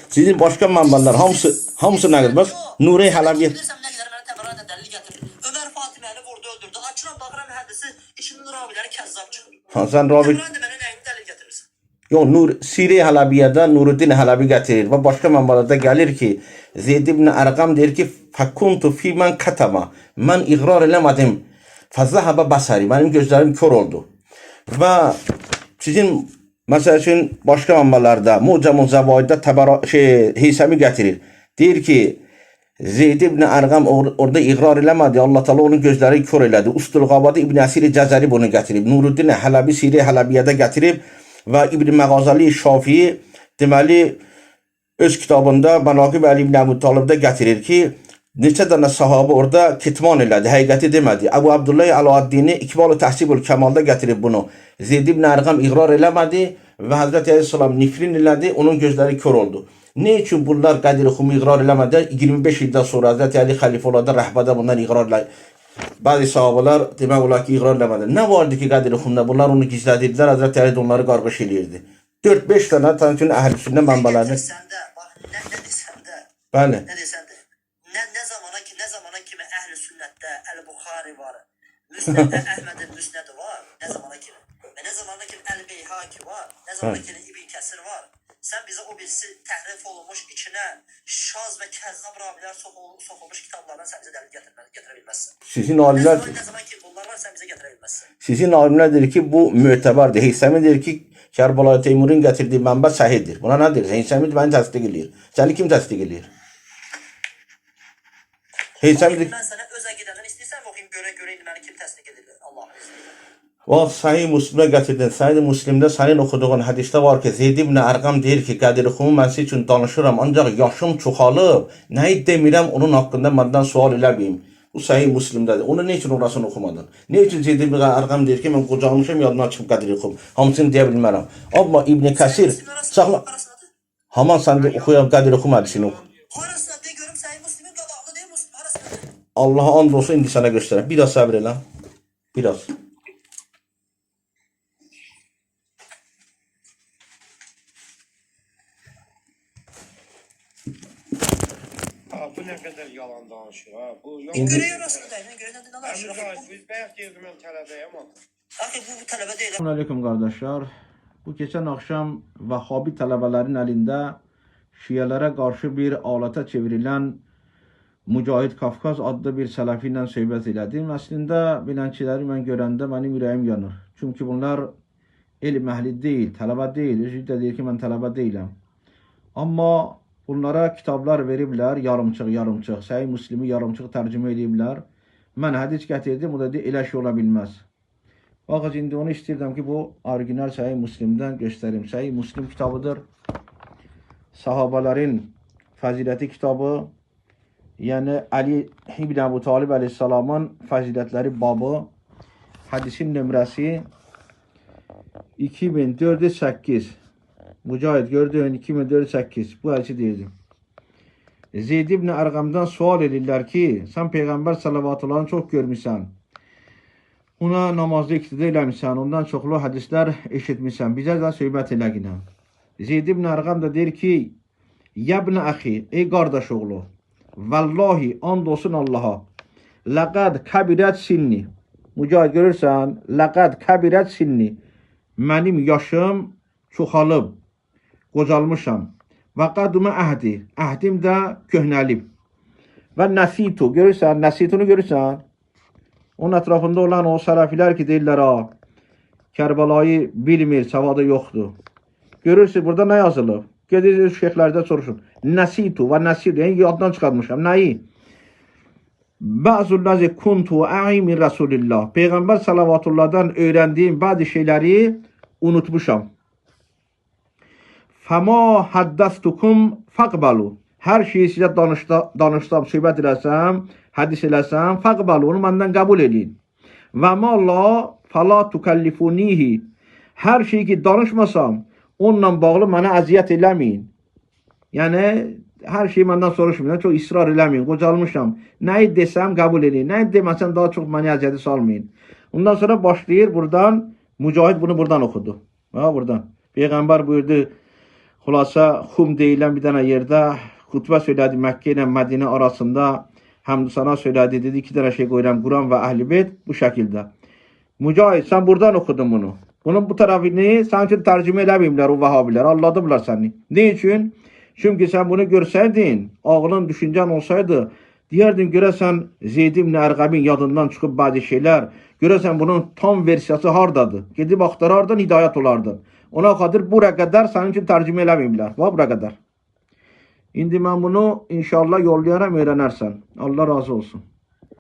Sizin başka manbalar hamısı ne kadar? Bak Nuri Halabi. Ömer Fatih'ini vurdu öldürdü. Açılan bakıran hadisi işin Nur abileri kezzap çıkıyor. Sen Rabi. Ömer de bana neyini delil getirirsin. Yok Siri Halabiye'de Nuruddin Halabi getirir. Ve başka manbalarda gelir ki Zeyd ibn Erkam der ki Fakuntu fi men katama. Ben igrar edemedim. Fazlahaba basari. Benim gözlerim kör oldu. Ve sizin mesela için başka manbalarda Mucam-ı Zavaid'de Heysemi getirir. Der ki Zeyd ibn Erkam orada igrar edemedi. Allah Teala onun gözleri kör eledi. Ustulgabada İbn Asir Cezari bunu getirip Nuruddin Halabi Siri Halabiye'de getirip ve İbn Məğazali Şafii deməli öz kitabında Manaqib Ali ibn Əbu Talib'də getirir ki neçə dənə sahabı orada kitman elədi, həqiqəti demədi. Əbu Abdullah Əl-Addini İkbal-ı Təhsibül Kəmal'da getirib bunu. Zeyd ibn Erkam iqrar eləmədi və Həzrət Aleyhisselam nifrin elədi, onun gözləri kör oldu. Ne için bunlar Kadir-i Xumi iqrar eləmədi? 25 ildən sonra Həzrət Ali xəlifə olanda rəhbədə bundan iqrar elədi. Bazı sahabeler demek olar ki iqrar eləmədi. Ne vardı ki Kadir-i Xumda? Bunlar onu gizledirdilər. Hazreti Ali onları qarğış eləyirdi. 4-5 tane tanıtın əhl-i sünnə mənbələrində. Ne desen de. Bəli. Ne desen de. Ne zamana kimi əhl-i sünnətdə Əl-Buxari var. Müsnəddə Əhmədin Müsnədi var. Ne zamana kimi. Ve ne zamana kimi Əl-Beyhaqi var. Ne zamana kimi İbn Kəsir var. Sen bize o birisi təhrif olunmuş içine şaz ve kəzzab raviler sokulmuş kitablardan sen bize delil getirebilmezsin. Sizin alimler Ne zaman ki bunlar var sen bize getirebilmezsin. sizin alimler der ki bu mütebardır. Heysemi der ki Kərbəlayı Teymurun getirdiği mənbə sahihdir. Buna ne der? Heysemi beni təsdiq eləyir. Səni kim təsdiq eləyir? Heysemi Ben sana özel gidenden isteysen okuyayım göre ilmeni kim təsdiq edir Allah'ın izniyle. Ve Sahih Müslim'e getirdin. Sahih Müslim'de senin okuduğun hadiste var ki Zeyd ibn Erkam deyir ki Kadir-i Xumi ben sizin için danışıram ancak yaşım çoxalıb neyi demirəm onun hakkında məndən sual eləməyim. Bu Sahih Müslim'dedir. Onu ne için orasını okumadın? Ne için Zeyd ibn Erkam deyir ki ben qocalmışım yadına çıxıb Kadir-i Xumi. Hamısını deyə bilmərəm. Amma İbn Kəsir saxla. Haman sen de okuyam Kadir-i Xumi hadisini oku. Arasında de görüm Sahih Müslim'in qabağında değil Müslim arasında. Allah'a and olsun indi sana göstereyim. Biraz sabır elə. Biraz. Bu ne kadar yalan danışır ha. Bu Görüyor aslında değil. Görüyor ne danışır. biz bayaq deyirdim mən tələbəyəm ama. Axı bu tələbə deyil. Selamünaleyküm kardeşler. Bu geçen akşam Vahhabi talebelerin elinde Şielere karşı bir alata çevrilen Mücahit Kafkas adlı bir sələfiyle söhbət elədim. Aslında bilənçiləri mən görəndə mənim ürəyim yanır. Çünkü bunlar elm əhli deyil, tələbə deyil. Özü də deyir ki, mən tələbə deyiləm. Amma bunlara kitablar veriblər, yarımçıq. Səhih Müslimi yarımçıq tərcümə ediblər. Mən hədis gətirdim, o da deyir, elə şey ola bilməz. Baxın, indi onu istəyirəm ki, bu orijinal Səhih Müslimdən göstərim. Səhih Müslim kitabıdır. Sahabələrin fəziləti kitabı. Yani Ali ibn Əbu Talib aleyhisselamın fəzilətləri babı. Hadisin nömrəsi 2408. Mücahit gördüğün 2408. Bu hədisi deyirdim. Zeyd ibn Erkam'dan sual edirlər ki, sen Peygamber salavatılarını çok görmüşsən. Ona namazda iqtida eləmişsən, ondan çoxlu hədislər eşitmişsən. Bizə də söhbət elə yine. Zeyd ibn Erkam da deyir ki, Yəbn əxi, ey qardaş oğlu, vallahi and olsun Allah'a, laqad kabirat sinni. Mücahid görürsən, laqad kabirat sinni. Mənim yaşım çoxalıb, qocalmışam. Və qadımı əhdi, əhdim də köhnəlib. Və nəsitu, görürsən, nəsitunu görürsən. Onun ətrafında olan o sələfilər ki, deyirlər, Kərbəlayı bilmir, savadı yoxdur. Görürsün, burada nə yazılıb? Gedirsiniz şeyhlərdə soruşun. Nəsitu və nəsitu, yəni yaddan çıxartmışam. Nəyi? Bəzullazi kuntu ə'i min Rasulillah. Peyğəmbər salavatullahdan öyrəndiyim bazı şeyləri unutmuşam. Fəma haddəstukum fəqbalu. Hər şeyi sizə danışsam, söhbət eləsəm, hədis eləsəm, fəqbalu, onu məndən qəbul edin. Və ma la fəla tukallifunihi. Hər şeyi ki danışmasam, onunla bağlı mənə əziyyət eləməyin. Yəni, hər şeyi məndən soruşmayın, çox israr eləməyin, qocalmışam. Nəyi desəm qəbul edin, nəyi deməsəm daha çox mənə əziyyəti salmayın. Ondan sonra başlayır buradan, Mücahid bunu buradan oxudu. Ha, buradan. Peyğəmbər buyurdu, Xulasa Xum deyilən bir dənə yerdə xutbə söylədi Məkkə ilə Mədinə arasında. Həmd sana söylədi, dedi 2 dənə şey qoyuram, Quran və Əhl-i Beyt bu şəkildə. Mücahid, sən buradan oxudun bunu. Bunun bu tərəfini sənin üçün tərcümə eləməyimlər o Vəhabilər, anladıblar səni. Ne üçün? Çünki sən bunu görsəydin, ağlın, düşüncən olsaydı, deyərdin görəsən Zeyd ibn Ərqəmin yadından çıxıb bəzi şeylər, görəsən bunun tam versiyası hardadır? Gedib axtarardın, hidayət olardın. Ona xatir buraya qədər sənin üçün tərcümə eləməyimlər. Va buraya qədər. İndi mən bunu inşallah yollayaram, öyrənərsən. Allah razı olsun.